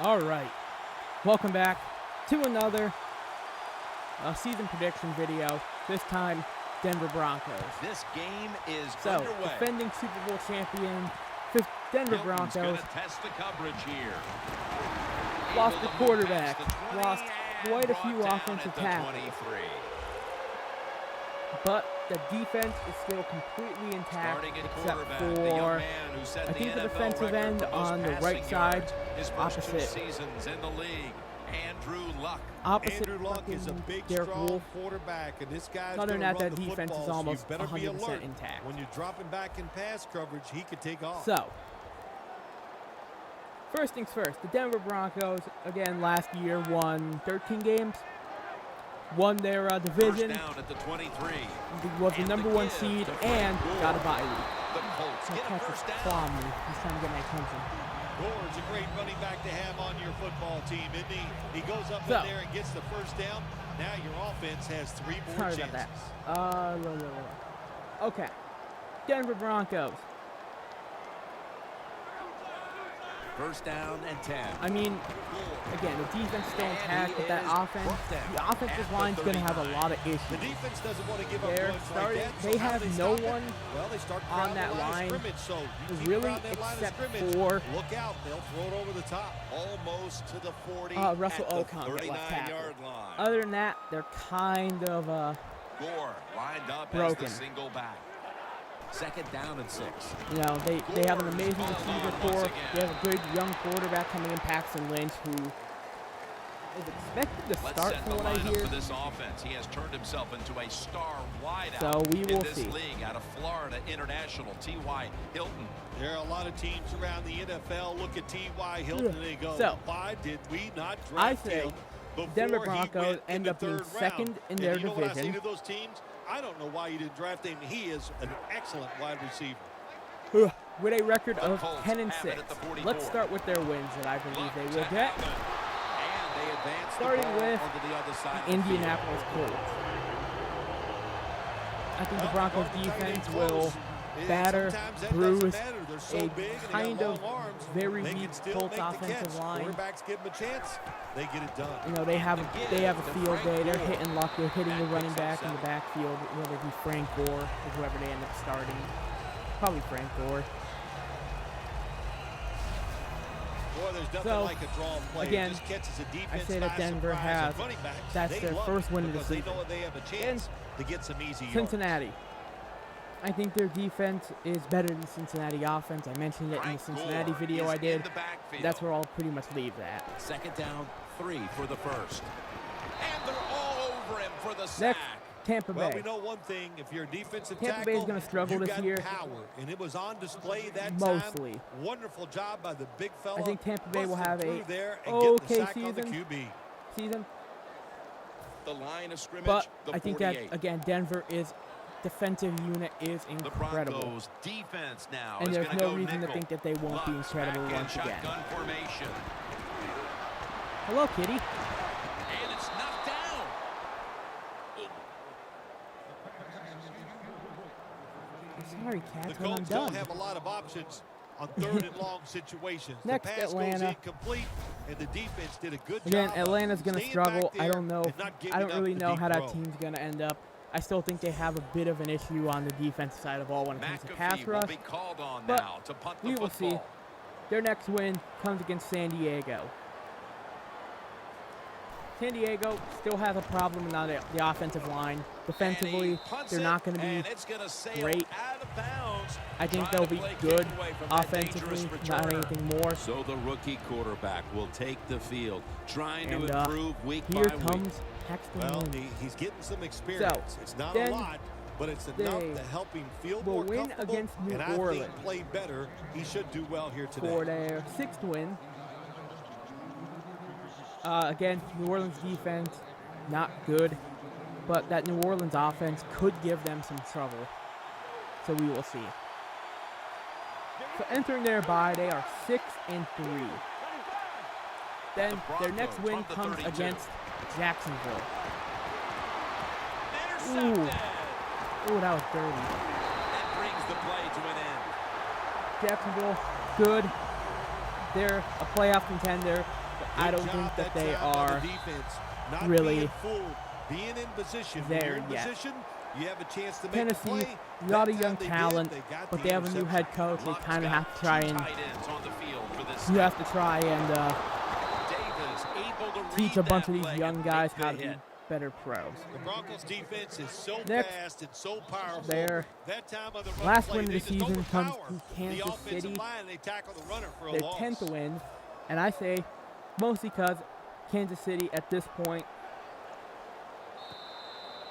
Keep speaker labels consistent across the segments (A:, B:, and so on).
A: All right, welcome back to another season prediction video. This time, Denver Broncos.
B: This game is
A: underway. Defending Super Bowl champion, Denver Broncos.
B: Gonna test the coverage here.
A: Lost the quarterback. Lost quite a few offensive tackles. But the defense is still completely intact, except for, I think, the defensive end on the right side, opposite.
C: Andrew Luck is a big, strong quarterback, and this guy's
A: other than that,
C: that
A: defense is almost 100% intact.
C: When you're dropping back in pass coverage, he could take off.
A: So, first things first, the Denver Broncos, again, last year won 13 games. Won their division,
B: down at the 23.
A: Was the number one seed, and got a bye week.
B: The Colts get a first down.
A: He's trying to get my attention.
C: Gore's a great running back to have on your football team, isn't he? He goes up in there and gets the first down. Now your offense has 3 more chances.
A: About that. Okay. Denver Broncos.
B: First down and 10.
A: I mean, again, the defense still intact, but that offense, the offensive line's going to have a lot of issues.
C: The defense doesn't want to give up points
A: starting,
C: like that,
A: they have no one on that line, really, except for
C: look out, they'll throw it over the top, almost to the 40.
A: Russell Okung at left tackle. Other than that, they're kind of
B: Gore lined up
A: broken.
B: As the single back. Second down and 6.
A: You know, they have an amazing receiver corps. They have a good young quarterback coming in, Paxton Lynch, who is expected to start from what I hear.
B: For this offense. He has turned himself into a star wideout.
A: So we will
B: in this
A: see.
B: League out of Florida International, T.Y. Hilton.
C: There are a lot of teams around the NFL look at T.Y. Hilton and they go,
A: so,
C: why did we not draft him?
A: Denver Broncos end up being second in their division.
C: What I say to those teams? I don't know why you didn't draft him. He is an excellent wide receiver.
A: With a record of 10 and 6. Let's start with their wins that I believe they will get. Starting with the Indianapolis Colts. I think the Broncos defense will batter, bruise a kind of very weak Colts offensive line.
C: Quarterbacks give them a chance, they get it done.
A: You know, they have a field day. They're hitting Luck. They're hitting the running back in the backfield, whether it be Frank Gore or whoever they end up starting. Probably Frank Gore.
C: Boy, there's nothing like a draw play.
A: Again,
C: just catches a defense
A: I say that Denver has, that's their first win of the season.
C: They know they have a chance to get some easy yards.
A: Cincinnati. I think their defense is better than Cincinnati offense. I mentioned it in the Cincinnati video I did. That's where I'll pretty much leave that.
B: Second down, 3 for the first. And they're all over him for the sack.
A: Next, Tampa Bay.
C: Well, we know one thing. If you're a defensive
A: Tampa Bay is going to struggle this year.
C: Power, and it was on display that
A: mostly.
C: Time. Wonderful job by the big fella.
A: I think Tampa Bay will have a
C: okay
A: season.
B: The line of scrimmage,
A: but
B: the
A: I think
B: 48.
A: that, again, Denver is defensive unit is incredible.
B: The Broncos defense now
A: and
B: is
A: there's no
B: go
A: reason
B: nickel.
A: to think that they won't be incredible once again.
B: Formation.
A: Hello, kitty.
B: And it's knocked down.
A: Sorry, Cats,
C: the
A: when I'm
C: Colts
A: done.
C: don't have a lot of options on 3rd and long situations.
A: Next,
C: the pass
A: Atlanta.
C: goes incomplete, and the defense did a good
A: Again,
C: job.
A: Atlanta's going to struggle. I don't know. I don't really know how that
C: throw.
A: team's going to end up. I still think they have a bit of an issue on the defensive side of all when it comes to pass rush. But we will see. Their next win comes against San Diego. San Diego still has a problem on the offensive line. Defensively, they're not going to be great. I think they'll be good offensively, not anything more.
B: So the rookie quarterback will take the field, trying to improve week by
A: here
B: week.
A: Comes Paxton Lynch.
C: He's getting some experience.
A: So,
C: it's not a lot, but it's enough to help him feel more
A: win
C: comfortable.
A: against New
C: and
A: Orleans.
C: I think play better. He should do well here today.
A: For their 6th win. Again, New Orleans defense, not good. But that New Orleans offense could give them some trouble. So we will see. So entering their bye, they are 6-3. Then their next win comes against Jacksonville. Ooh, that was dirty.
B: That brings the play to an end.
A: Jacksonville, good. they're a playoff contender, but I don't think that they are really
C: being in position.
A: there yet.
C: You have a chance to make
A: Tennessee,
C: a play.
A: a lot of young talent, but they have a new head coach. They kind of have to try and teach a bunch of these young guys how to be better pros.
C: The Broncos defense is so
A: Next,
C: fast and so powerful.
A: their
C: that time of the run
A: last
C: play,
A: win of
C: they
A: the
C: just
A: season comes
C: overpower
A: to Kansas
C: the offensive
A: City.
C: line. They tackle the runner for a
A: Their
C: loss.
A: 10th win, and I say mostly because Kansas City at this point.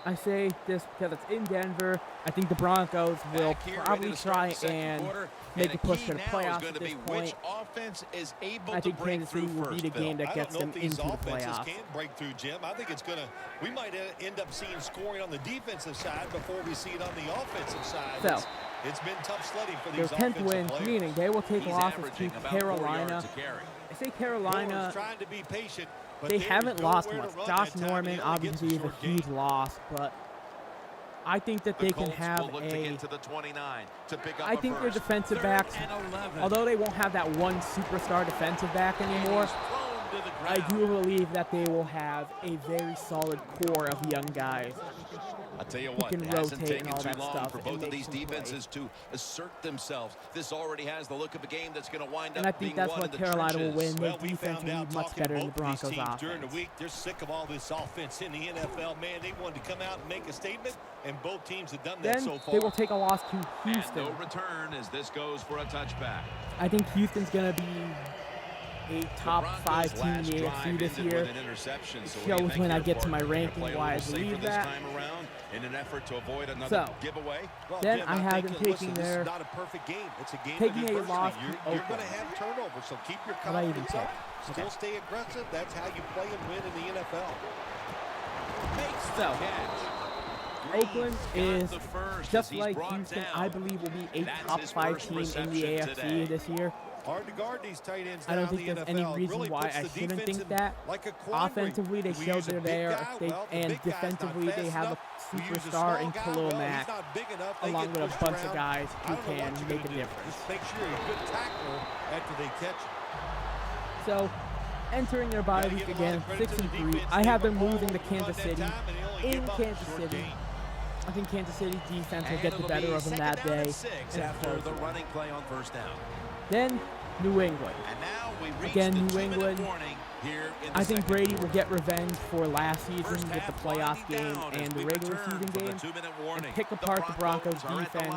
A: I say this because it's in Denver. I think the Broncos will probably try and make a push for the playoffs at this point. I think Kansas City will be the game that gets them into the playoffs.
C: Can break through, Jim. I think it's gonna. We might end up seeing scoring on the defensive side before we see it on the offensive side.
A: So
C: it's been tough sledding for
A: their
C: these
A: 10th win,
C: players.
A: meaning they will take losses to Carolina. I say Carolina.
C: Trying to be patient, but
A: They haven't lost much. Josh Norman obviously is a huge loss, but I think that they can have I think their defensive backs, although they won't have that one superstar defensive back anymore, I do believe that they will have a very solid core of young guys.
B: I'll tell you
A: Who
B: what,
A: can
B: it hasn't
A: rotate and
B: taken
A: all
B: too
A: that
B: long
A: stuff
B: for
A: and
B: both of
A: make
B: these
A: some
B: defenses to assert themselves. This already has the look of a game that's going to wind
A: And I
B: up being
A: think that's
B: won
A: what
B: in the
A: Carolina will
B: trenches.
A: win. Their defense will be much better than the Broncos' offense.
C: During the week, they're sick of all this offense in the NFL. Man, they wanted to come out and make a statement, and both teams have done that
A: Then
C: so far.
A: they will take a loss to Houston.
B: And no return as this goes for a touchback.
A: I think Houston's going to be a top 5 team in the AFC this year.
B: It
A: shows when I get to my ranking why I believe that.
B: In an effort to avoid another giveaway.
C: Well,
A: then
C: Jim,
A: I have them taking
C: listen,
A: their
C: this is not a perfect game. It's a game
A: taking
C: of
A: a
C: adversity.
A: loss to
C: You're
A: Oakland.
C: going to have turnovers, so keep your
A: What I even
C: confidence
A: say.
C: up. Still
A: Okay.
C: stay aggressive. That's how you play and win in the NFL.
A: So, Oakland is, just like Houston, I believe will be a top 5 team in the AFC this year.
C: Hard to guard these tight ends.
A: I don't think there's any reason why I shouldn't think that. Offensively, they showed they're there, and defensively, they have a superstar in Khalil Mack, along with a bunch of guys who can make a difference.
C: Just make sure you're a good tackle after they catch you.
A: So, entering their bye week again, 6-3. I have them losing to Kansas City in Kansas City. I think Kansas City's defense will get the better of them that day.
B: After the running play on first down.
A: Then, New England. Again, New England. I think Brady will get revenge for last season with the playoff game and the regular season game, and pick apart the Broncos defense.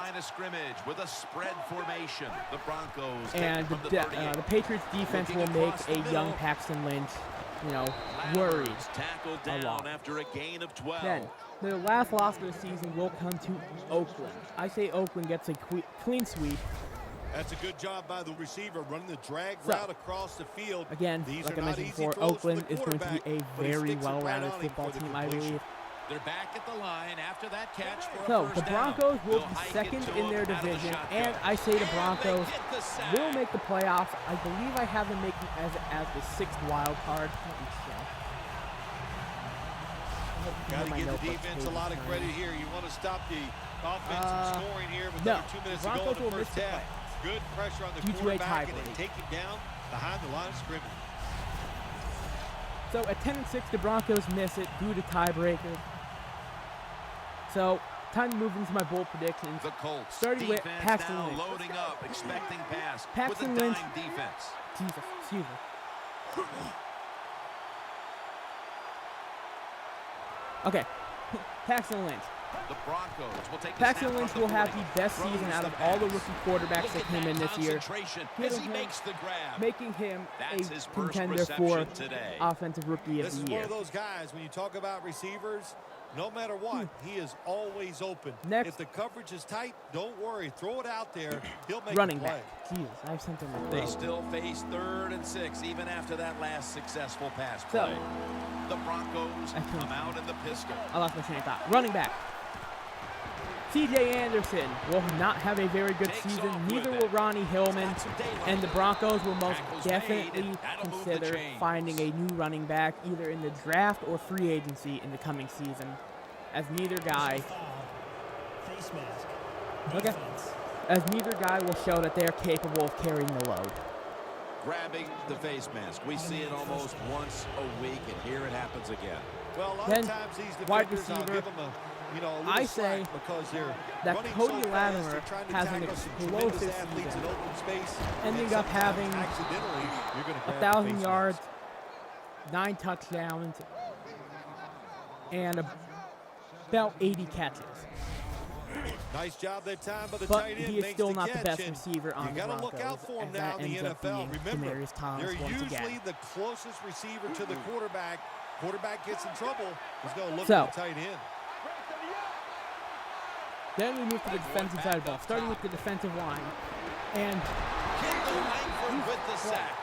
A: And the Patriots defense will make a young Paxton Lynch, worried a lot. Then, the last loss of the season will come to Oakland. I say Oakland gets a clean sweep.
C: That's a good job by the receiver running the drag route across the field.
A: Again, like I mentioned before, Oakland is going to be a very well-rounded football team, I believe.
B: They're back at the line after that catch for
A: So, the Broncos will be second in their division, and I say the Broncos will make the playoffs. I believe I have them making as the 6th wild card. Let me check.
C: Got to give the defense a lot of credit here. You want to stop the offense from scoring here with under 2 minutes to go in the first half. Good pressure on the quarterback and then take him down behind the line of scrimmage.
A: So at 10-6, the Broncos miss it due to tiebreaker. So time to move into my bold predictions.
B: The Colts
A: starting with Paxton Lynch.
B: Loading up, expecting pass.
A: Paxton Lynch.
B: Defense.
A: Jesus, excuse me. Okay, Paxton Lynch.
B: The Broncos will take
A: Paxton Lynch will have the best season out of all the rookie quarterbacks that came in this year, making him a contender for Offensive Rookie of the Year.
C: This is one of those guys, when you talk about receivers, no matter what, he is always open.
A: Next,
C: if the coverage is tight, don't worry. Throw it out there. He'll make
A: running
C: a play.
A: back. Jesus, I have something to
B: They still face 3rd and 6, even after that last successful pass play.
A: So,
B: the Broncos come out in the pistol.
A: I lost my train of thought. Running back. C.J. Anderson will not have a very good season. Neither will Ronnie Hillman. And the Broncos will most definitely consider finding a new running back either in the draft or free agency in the coming season, as neither guy will show that they are capable of carrying the load.
B: grabbing the face mask. We see it almost once a week, and here it happens again.
C: Well, a lot
A: Then,
C: of times these
A: wide
C: defenders, I'll
A: receiver,
C: give them a little
A: I say
C: slack because they're
A: that
C: running
A: Cody
C: so fast,
A: Latimer
C: they're trying to
A: has an
C: tackle some
A: explosive
C: tremendous athletes
A: season,
C: in open space,
A: ending
C: and
A: up having
C: sometimes accidentally you're going to grab the
A: 1,000
C: face
A: yards,
C: mask.
A: 9 touchdowns, and about 80 catches.
C: Nice job that time by the
A: But
C: tight end.
A: he is
C: makes
A: still
C: the
A: not the
C: catch,
A: best
C: and
A: receiver on
C: you
A: the
C: got to
A: Broncos,
C: look out for him
A: as
C: now
A: that
C: in the
A: ends up being
C: NFL. Remember,
A: Demaryius Thomas
C: they're
A: once
C: usually
A: again.
C: the closest receiver to the quarterback. Quarterback gets in trouble, he's going to look
A: So,
C: at the tight end.
A: Then we move to the defensive side of the ball, starting with the defensive line. And
B: Kendall Langford with the sack.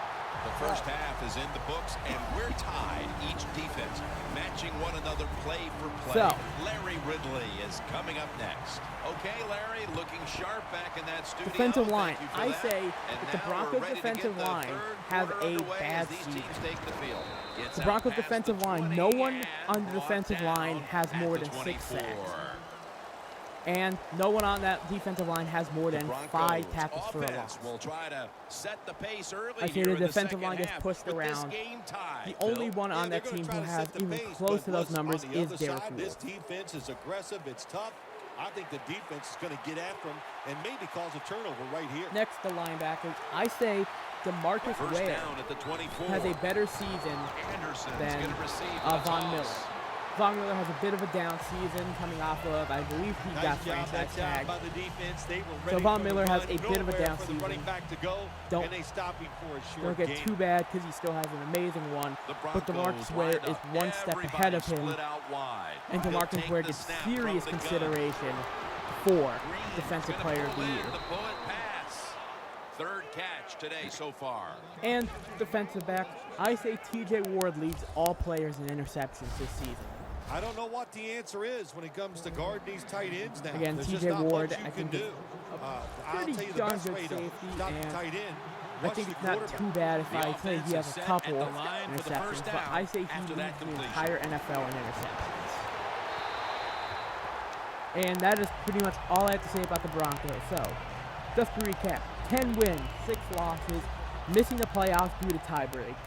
B: The first half is in the books, and we're tied. Each defense matching one another play for play.
A: So,
B: Larry Ridley is coming up next. Okay, Larry, looking sharp back in that studio.
A: defensive line.
B: Thank you for
A: I
B: that.
A: say
B: And
A: that the
B: now
A: Broncos
B: we're ready to get
A: defensive
B: the
A: line
B: third
A: has
B: quarter
A: a
B: underway
A: bad
B: as these
A: season.
B: teams take the field. Gets
A: The
B: out
A: Broncos
B: past the
A: defensive line,
B: 20
A: no one
B: and
A: on the
B: brought
A: defensive
B: down
A: line has
B: at
A: more
B: the
A: than 6
B: 24.
A: sacks. And no one on that defensive line has more than 5 tackles for a loss.
B: Will try to set the pace early
A: I say
B: here
A: the
B: in the
A: defensive line
B: second
A: gets
B: half.
A: pushed
B: With this
A: around.
B: game tied,
A: The only
B: Bill.
A: one on that
C: they're
A: team
C: gonna
A: who
C: try to
A: has
C: set the
A: even
C: pace,
A: close
C: but
A: to those
C: listen,
A: numbers
C: on the
A: is
C: other
A: Derek
C: side,
A: Wolfe.
C: this defense is aggressive. It's tough. I think the defense is going to get after them and maybe cause a turnover right here.
A: Next, the linebackers. I say DeMarcus
B: First
A: Ware
B: down at the 24.
A: has a better season
B: Anderson's
A: than
B: gonna receive
A: Von
B: the
A: Miller.
B: toss.
A: Von Miller has a bit of a down season coming off of, I believe he got
C: Nice job
A: franchise
C: that time
A: tag.
C: by the defense. They were
A: So
C: ready
A: Von
C: for the
A: Miller has
C: run,
A: a bit of a
C: nowhere
A: down
C: for the
A: season.
C: running back to go,
A: Don't-
C: and they stop him for a
A: Don't
C: short
A: get
C: gain.
A: too bad because he still has an amazing one.
B: The
A: But DeMarcus
B: Broncos
A: Ware
B: lined
A: is
B: up.
A: one step
B: Everybody
A: ahead of him.
B: split out wide.
A: And
B: He'll
A: DeMarcus
B: take
A: Ware
B: the
A: gets
B: snap
A: serious
B: from the gun.
A: consideration for
B: Green's
A: Defensive
B: gonna
A: Player of
B: pull
A: the
B: in
A: Year.
B: the bullet pass. Third catch today so far.
A: And defensive back, I say TJ Ward leads all players in interceptions this season.
C: I don't know what the answer is when it comes to guarding these tight ends now.
A: Again,
C: There's
A: TJ
C: just not
A: Ward,
C: much you
A: I
C: can
A: think, is
C: do. I'll
A: pretty
C: tell you the
A: darn
C: best
A: good
C: way to
A: safety,
C: stop the
A: and
C: tight end.
A: I
C: Watch
A: think
C: the
A: it's not
C: quarterback.
A: too bad if
B: The
A: I say
B: offense
A: he has
B: is
A: a
B: set
A: couple
B: at the line for the
A: interceptions,
B: first
A: but
B: down
A: I say he
B: after that
A: leads the
B: completion.
A: entire NFL in interceptions. And that is pretty much all I have to say about the Broncos. So, just to recap, 10 wins, 6 losses, missing the playoffs due to tie breaks.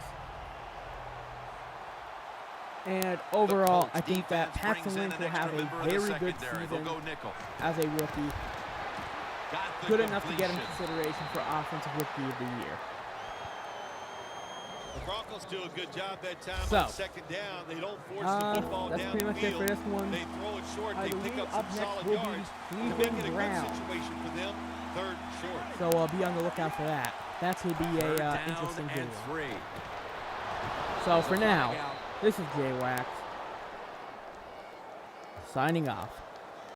A: And overall, I think that Paxton Lynch will have a very good season as a rookie. Good enough to get him consideration for Offensive Rookie of the Year.
C: The Broncos do a good job that time
A: So,
C: on second down. They don't force the football
A: that's
C: down
A: pretty
C: the
A: much it for
C: field.
A: this one.
C: They throw it short.
A: I
C: They
A: believe
C: pick up
A: up
C: some
A: next
C: solid
A: will be
C: yards to make
A: Cleveland
C: it a
A: Browns.
C: good situation for them. Third and short.
A: So be on the lookout for that. That should be a interesting video. So for now, this is J-Wax signing off.